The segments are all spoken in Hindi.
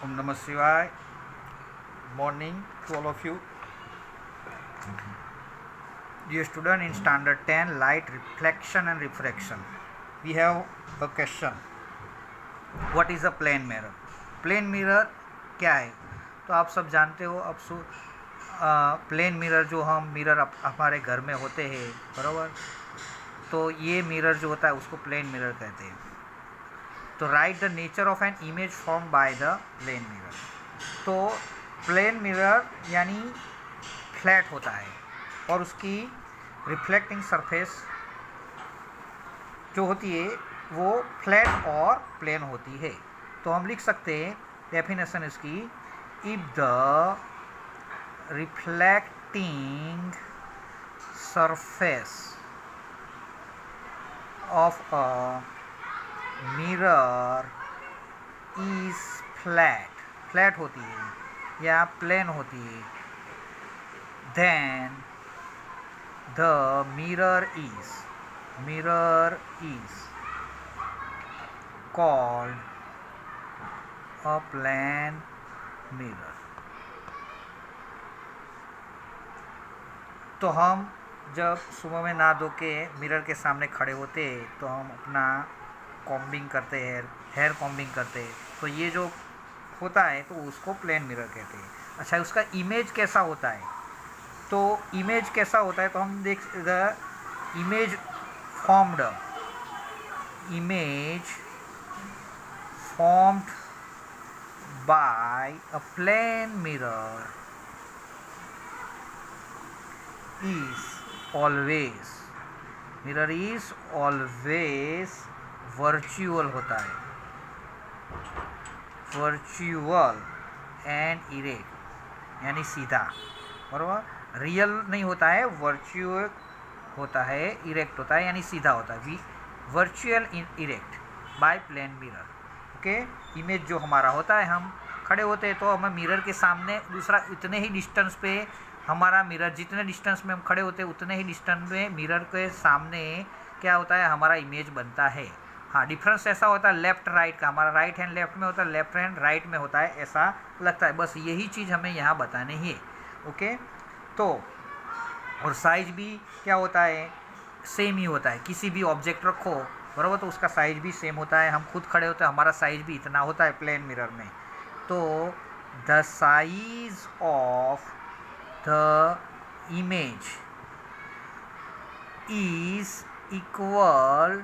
Om Namah Shivaya. Morning to all of you. Dear student, in standard 10, light reflection and refraction, we have a question. What is a plane mirror? Plane mirror क्या है? तो आप सब जानते हो. अब प्लेन मिरर जो हम मिरर हमारे घर में होते हैं, बराबर, तो ये मिरर जो होता है उसको प्लेन मिरर कहते हैं. तो write the nature of an image form by the plane mirror. तो प्लेन मिरर यानी फ्लैट होता है और उसकी रिफ्लेक्टिंग सरफेस जो होती है वो फ्लैट और प्लेन होती है. तो हम लिख सकते हैं डेफिनेशन इसकी, if the reflecting surface of a mirror is flat होती है या प्लेन होती है, then the mirror is called a plane mirror. तो हम जब सुबह में नहा धो के मिरर के सामने खड़े होते हैं तो हम अपना कॉम्बिंग करते हैं, हेयर कॉम्बिंग करते हैं, तो ये जो होता है तो उसको प्लेन मिरर कहते हैं. अच्छा, उसका इमेज कैसा होता है? तो इमेज कैसा होता है तो हम देख, the image formed by a plane mirror is always virtual होता है, वर्चुअल एंड इरेक्ट यानी सीधा, बराबर. रियल नहीं होता है, वर्चुअल होता है, इरेक्ट होता है यानी सीधा होता है. Virtual erect by plane mirror. Okay, image जो हमारा होता है, हम खड़े होते हैं तो हमें मिरर के सामने दूसरा इतने ही डिस्टेंस पे हमारा मिरर, जितने डिस्टेंस में हम खड़े होते हैं उतने ही डिस्टेंस में मिरर के सामने क्या होता है, हमारा इमेज बनता है. हाँ, डिफरेंस ऐसा होता है लेफ्ट राइट का, हमारा राइट हैंड लेफ्ट में होता है, लेफ्ट हैंड राइट में होता है, ऐसा लगता है. बस यही चीज़ हमें यहाँ बतानी है. ओके, तो और साइज भी क्या होता है, सेम ही होता है. किसी भी ऑब्जेक्ट रखो, बराबर, तो उसका साइज भी सेम होता है. हम खुद खड़े होते हैं, हमारा साइज भी इतना होता है प्लेन मिरर में. तो the size of the image is equal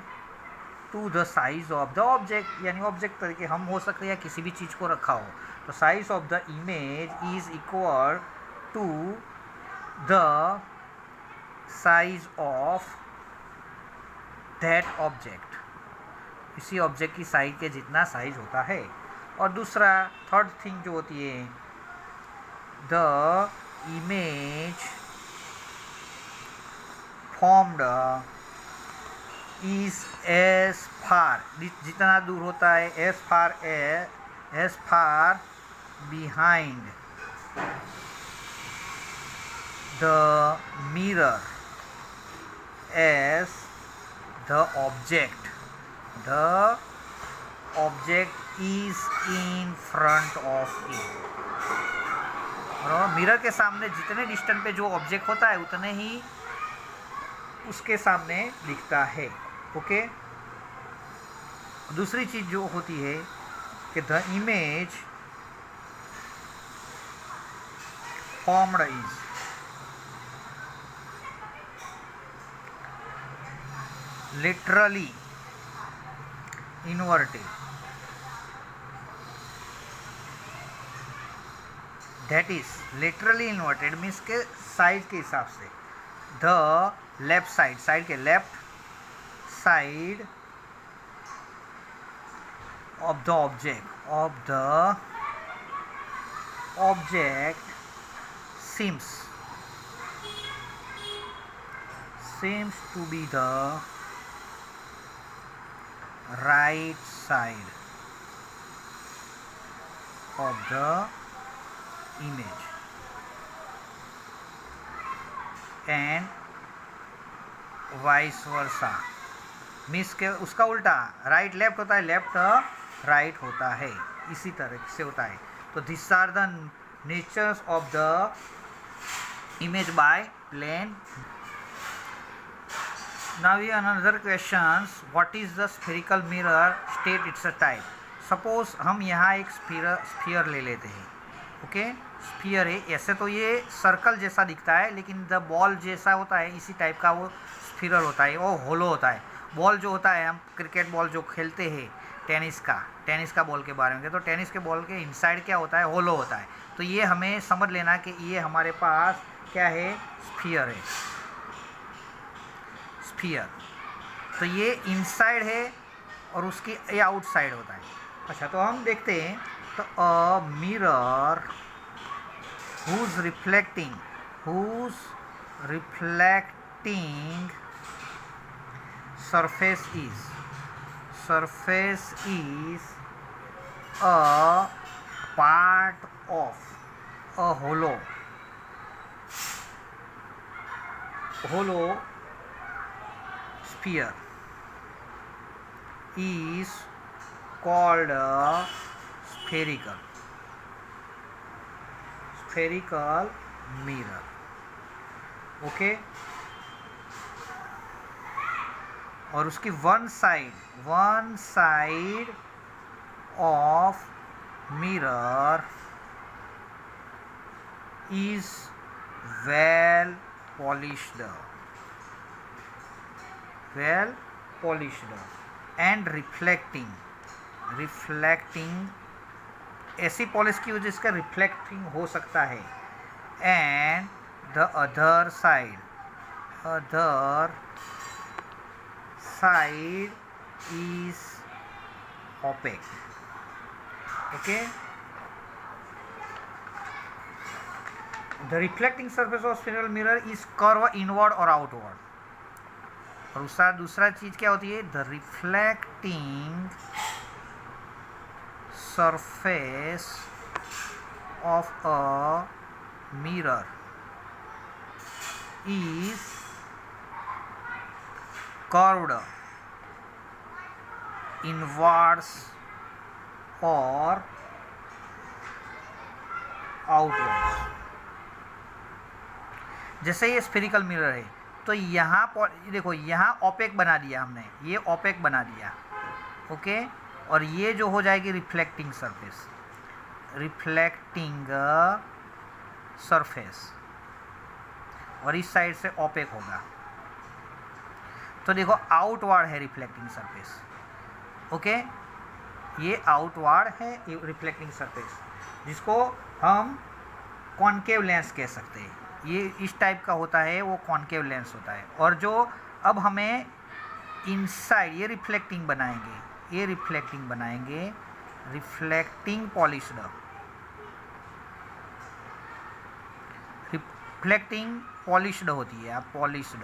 to the size of the object. यानी ऑब्जेक्ट तरीके हम हो सकते हैं या किसी भी चीज़ को रखा हो, तो size of the image is equal to the size of that object. इसी ऑब्जेक्ट की साइज के जितना साइज होता है. और दूसरा थर्ड थिंग जो होती है, the image formed is as far, जितना दूर होता है, as far behind the mirror as the object is in front of it. और मिरर के सामने जितने डिस्टेंस पे जो ऑब्जेक्ट होता है उतने ही उसके सामने दिखता है. ओके, दूसरी चीज जो होती है कि the image formed is literally inverted. That is literally inverted means के साइज के हिसाब से. द लेफ्ट साइड के left side of the object seems to be the right side of the image and vice versa. Means के उसका उल्टा, राइट लेफ्ट होता है, लेफ्ट राइट होता है, इसी तरह से होता है। तो this are the natures of the image by plane. Now ये another questions, what is the spherical mirror, state its a type. Suppose हम यहाँ एक स्फीयर ले लेते हैं, ओके स्फीयर है, ऐसे तो ये सर्कल जैसा दिखता है लेकिन द बॉल जैसा होता है, इसी टाइप का वो स्फीरल होता है, वो होलो होता है। बॉल जो होता है, हम क्रिकेट बॉल जो खेलते हैं, टेनिस का बॉल के बारे में, तो टेनिस के बॉल के इनसाइड क्या होता है, होलो होता है। तो ये हमें समझ लेना कि ये हमारे पास क्या है, स्फीयर है, स्फीयर। तो ये इनसाइड है और उसकी ये आउटसाइड होता है। अच्छा, तो हम देखते हैं, तो a mirror whose reflecting surface is a part of a hollow sphere is called a spherical mirror, okay. और उसकी one side of mirror is well polished and reflecting, ऐसी पॉलिश की वजह से रिफ्लेक्टिंग हो सकता है। And the other side is opaque, okay। The reflecting surface of spherical mirror is curved inward or outward। और उसका दूसरा चीज क्या होती है, the reflecting surface of a mirror is curved inwards or outwards। जैसे ये स्फेरिकल मिरर है, तो यहाँ पर देखो, यहाँ ओपेक बना दिया हमने, ये ओपेक बना दिया, ओके। और ये जो हो जाएगी रिफ्लेक्टिंग सरफेस, और इस साइड से ओपेक होगा। तो देखो आउटवर्ड है रिफ्लेक्टिंग सरफेस, ओके। ये आउटवर्ड है रिफ्लेक्टिंग सरफेस, जिसको हम कॉन्केव लेंस कह सकते हैं। ये इस टाइप का होता है, वो कॉन्केव लेंस होता है। और जो अब हमें इनसाइड ये रिफ्लेक्टिंग बनाएंगे, रिफ्लेक्टिंग पॉलिश्ड होती है, पॉलिश्ड,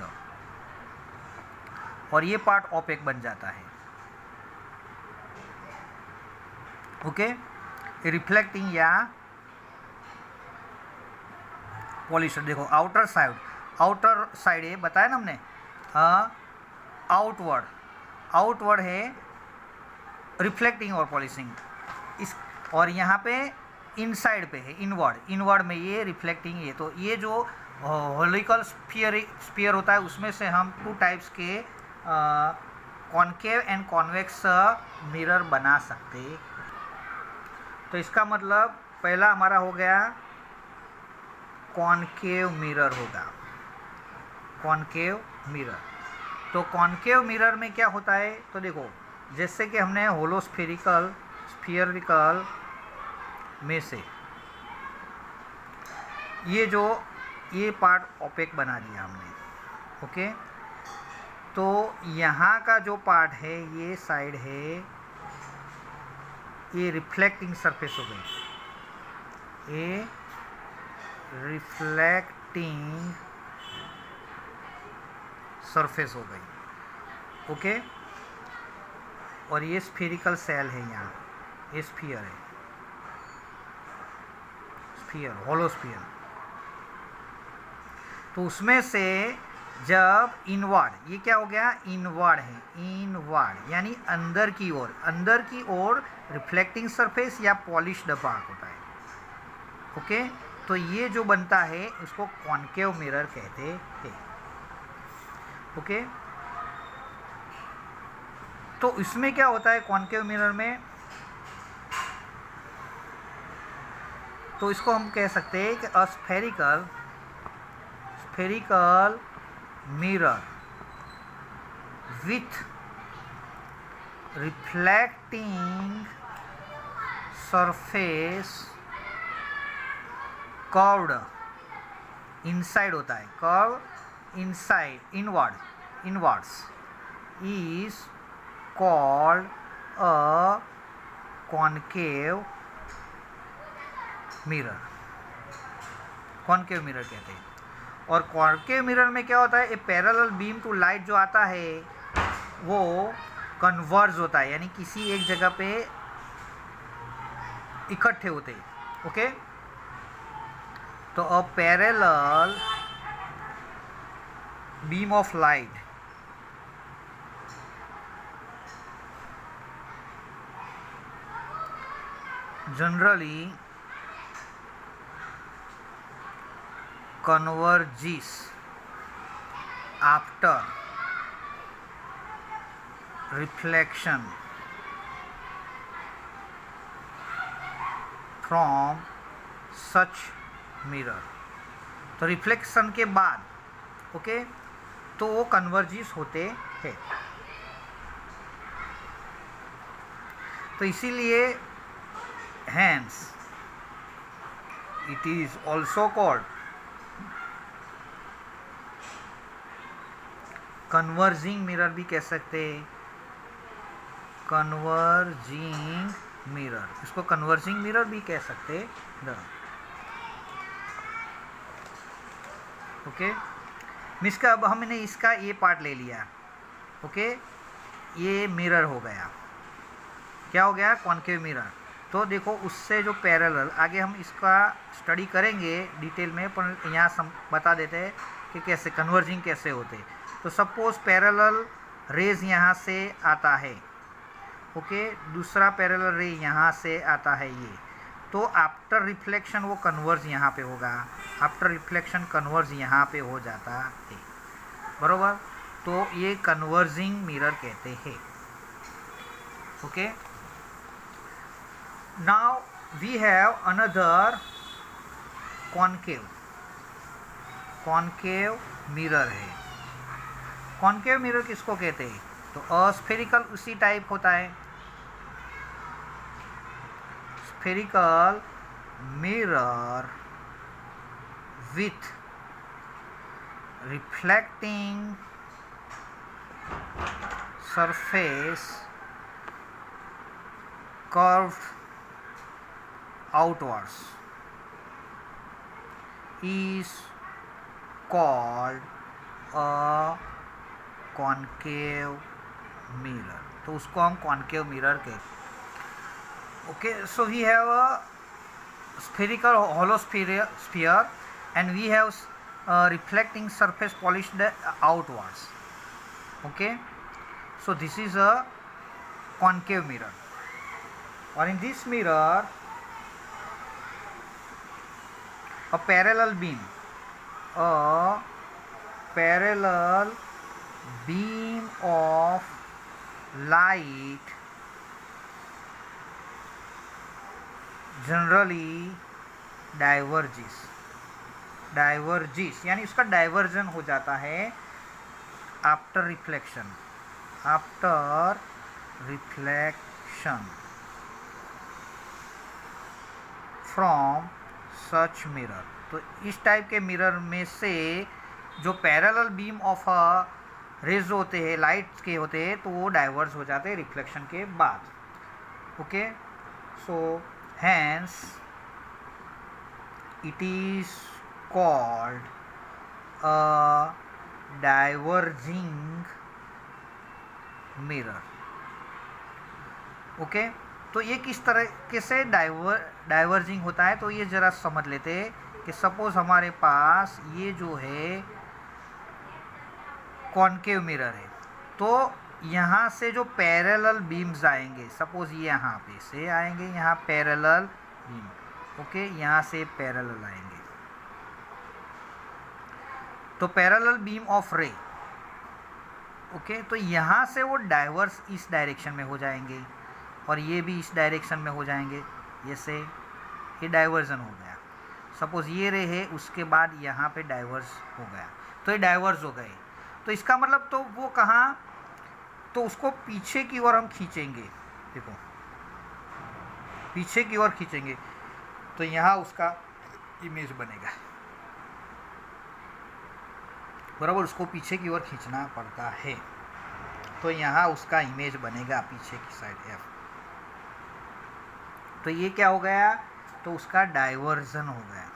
और ये पार्ट ओपेक बन जाता है, ओके। रिफ्लेक्टिंग या पॉलिश, देखो आउटर साइड ये बताया ना हमने, आउटवर्ड है रिफ्लेक्टिंग और पॉलिशिंग इस, और यहाँ पे इनसाइड पे है इनवर्ड में ये रिफ्लेक्टिंग। ये तो ये जो होलिकल स्फीयर होता है, उसमें से हम 2 टाइप्स के कॉन्केव एंड कॉन्वेक्स मिरर बना सकते। तो इसका मतलब पहला हमारा हो गया कॉन्केव मिरर होगा, कॉन्केव मिरर। तो कॉन्केव मिरर में क्या होता है, तो देखो जैसे कि हमने होलो स्फेरिकल में से ये पार्ट ओपेक बना दिया हमने, ओके। तो यहाँ का जो पार्ट है, ये साइड है, ये रिफ्लेक्टिंग सरफेस हो गई, ये रिफ्लेक्टिंग सरफेस हो गई, ओके। और ये स्फेरिकल सेल है, यहाँ ये स्फीयर है, होलो स्फीयर। तो उसमें से जब इनवर्ड, ये क्या हो गया, इनवर्ड है, इनवर्ड यानी अंदर की ओर, अंदर की ओर रिफ्लेक्टिंग सरफेस या पॉलिश्ड पार्ट होता है। ओके, तो ये जो बनता है उसको कॉन्केव मिरर कहते हैं। ओके, तो इसमें क्या होता है कॉन्केव मिरर में, तो इसको हम कह सकते हैं कि a spherical mirror with reflecting surface curved inside होता है, curve inside inwards is called a concave mirror, concave mirror कहते हैं। और कॉन्केव मिरर में क्या होता है, ए पैरेलल बीम टू लाइट जो आता है वो कन्वर्ज होता है, यानी किसी एक जगह पे इकट्ठे होते हैं। ओके, तो a parallel beam of light generally converges after reflection from such mirror, तो रिफ्लेक्शन के बाद, ओके, तो वो कन्वर्जिस होते हैं। तो इसीलिए hence it is also called converging mirror भी कह सकते हैं, कन्वर्जिंग मिरर, इसको कन्वर्जिंग मिरर भी कह सकते हैं। ओके, मिस का अब हमने इसका ये पार्ट ले लिया। ओके, ये मिरर हो गया, क्या हो गया, कॉन्केव मिरर। तो देखो उससे जो पैरेलल, आगे हम इसका स्टडी करेंगे डिटेल में, पर यहाँ बता देते हैं कि कैसे कन्वर्जिंग कैसे होते हैं। तो सपोज पैरेलल रेज यहाँ से आता है, ओके, दूसरा पैरेलल रे यहाँ से आता है ये, तो आफ्टर रिफ्लेक्शन वो कन्वर्ज यहाँ पे होगा, आफ्टर रिफ्लेक्शन कन्वर्ज यहाँ पे हो जाता है, बरोबर। तो ये कन्वर्जिंग मिरर कहते हैं। Okay, now we have another concave mirror है। कॉन्केव मिरर किसको कहते हैं, तो अस्फेरिकल उसी टाइप होता है, spherical mirror with reflecting surface curved outwards is called a concave mirror, तो उसको हम concave mirror कहते हैं। Okay, so we have a spherical hollow sphere and we have reflecting surface polished outwards. Okay, so this is a concave mirror, or in this mirror a parallel beam of light generally diverges यानी उसका डाइवर्जन हो जाता है after reflection from such mirror. तो इस टाइप के मिरर में से जो पैरेलल बीम ऑफ रेज होते हैं, लाइट के होते हैं, तो वो डाइवर्ज हो जाते हैं रिफ्लेक्शन के बाद। Okay, so hence it is called a diverging mirror. Okay, तो ये किस तरह से डाइवर्जिंग होता है, तो ये ज़रा समझ लेते हैं कि सपोज हमारे पास ये जो है कॉनकेव मिरर है, तो यहाँ से जो पैरेलल बीम्स आएंगे, सपोज ये यहाँ पे से आएंगे, यहाँ पैरेलल बीम, ओके, यहाँ से पैरेलल आएंगे, तो पैरेलल बीम ऑफ रे, ओके, तो यहाँ से वो डाइवर्स इस डायरेक्शन में हो जाएंगे और ये भी इस डायरेक्शन में हो जाएंगे, ये से ये डाइवर्जन हो गया। सपोज ये रे है, उसके बाद यहाँ पे डाइवर्स हो गया, तो ये डाइवर्स हो गए, तो इसका मतलब तो वो कहाँ, तो उसको पीछे की ओर हम खींचेंगे, देखो पीछे की ओर खींचेंगे, तो यहाँ उसका इमेज बनेगा, बराबर, उसको पीछे की ओर खींचना पड़ता है, तो यहाँ उसका इमेज बनेगा पीछे की साइड एफ। तो ये क्या हो गया, तो उसका डाइवर्जन हो गया,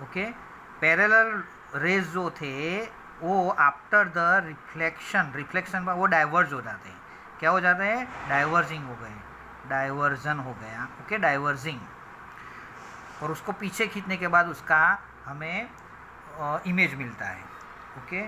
ओके। पैरेलल रेज जो थे वो आफ्टर द रिफ्लेक्शन में वो डाइवर्ज हो जाते हैं, क्या हो जाते हैं, डाइवर्जिंग हो गए, डाइवर्जन हो गया, ओके, डाइवर्जिंग, और उसको पीछे खींचने के बाद उसका हमें इमेज मिलता है, ओके।